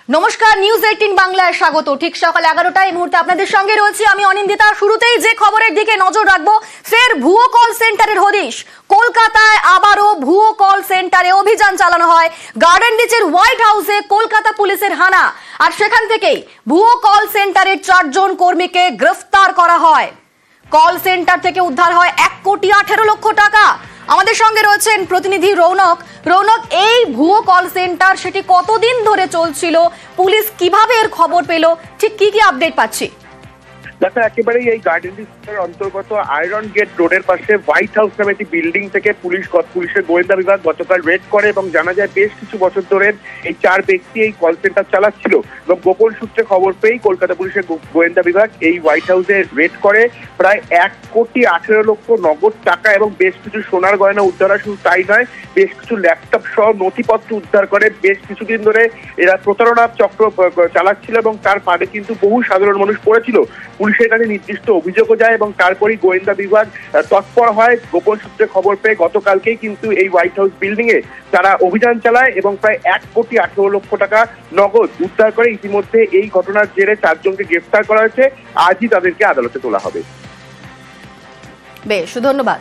নমস্কার, নিউজ 18 বাংলায় স্বাগত। ঠিক সকাল 11টায় এই মুহূর্তে আপনাদের সঙ্গে রয়েছে আমি অনিন্দিতা। শুরুতেই যে খবরের দিকে নজর রাখবো, ফের ভুয়ো কল সেন্টারের হদিশ। কলকাতায় আবারও ভুয়ো কল সেন্টারে অভিযান চালানো হয়। গার্ডেন রিচের হোয়াইট হাউসে কলকাতা পুলিশের হানা, আর সেখান থেকেই ভুয়ো কল সেন্টারের 4 জন কর্মীকে গ্রেফতার করা হয়। কল সেন্টার থেকে উদ্ধার হয় 1,18,00,000 টাকা। আমাদের সঙ্গে রয়েছেন প্রতিনিধি রৌনক। রৌনক, এই ভুয়ো কল সেন্টার সেটি কতদিন ধরে চলছিল, পুলিশ কিভাবে এর খবর পেল, ঠিক কি কি আপডেট পাচ্ছি? দেখো, একেবারেই এই গার্ডেন ডিস্ট্রিক্টের অন্তর্গত আয়রন গেট রোডের পাশে হোয়াইট হাউস নামে একটি বিল্ডিং থেকে পুলিশের গোয়েন্দা বিভাগ গতকাল রেড করে এবং জানা যায় বেশ কিছু বছর ধরে এই 4 ব্যক্তি এই কল সেন্টার চালাচ্ছিল এবং গোপন সূত্রে খবর পেয়েই কলকাতা পুলিশের গোয়েন্দা বিভাগ এই হোয়াইট হাউসে রেড করে প্রায় 1,18,00,000 নগদ টাকা এবং বেশ কিছু সোনার গয়না উদ্ধার হয়। শুধু তাই নয়, বেশ কিছু ল্যাপটপ সহ নথিপত্র উদ্ধার করে। বেশ কিছুদিন ধরে এরা প্রতারণার চক্র চালাচ্ছিল এবং তার ফাঁদে কিন্তু বহু সাধারণ মানুষ পড়েছিল। পুলিশের কাছে নির্দিষ্ট অভিযোগও যায় এবং তারপরই গোয়েন্দা বিভাগ তৎপর হয়। গোপন সূত্রে খবর পেয়ে গতকালকেই কিন্তু এই হোয়াইট হাউস বিল্ডিং এ তারা অভিযান চালায় এবং প্রায় 1,18,00,000 টাকা নগদ উদ্ধার করে। ইতিমধ্যে এই ঘটনার জেরে 4 জনকে গ্রেফতার করা হয়েছে। আজই তাদেরকে আদালতে তোলা হবে। বেশ, ধন্যবাদ।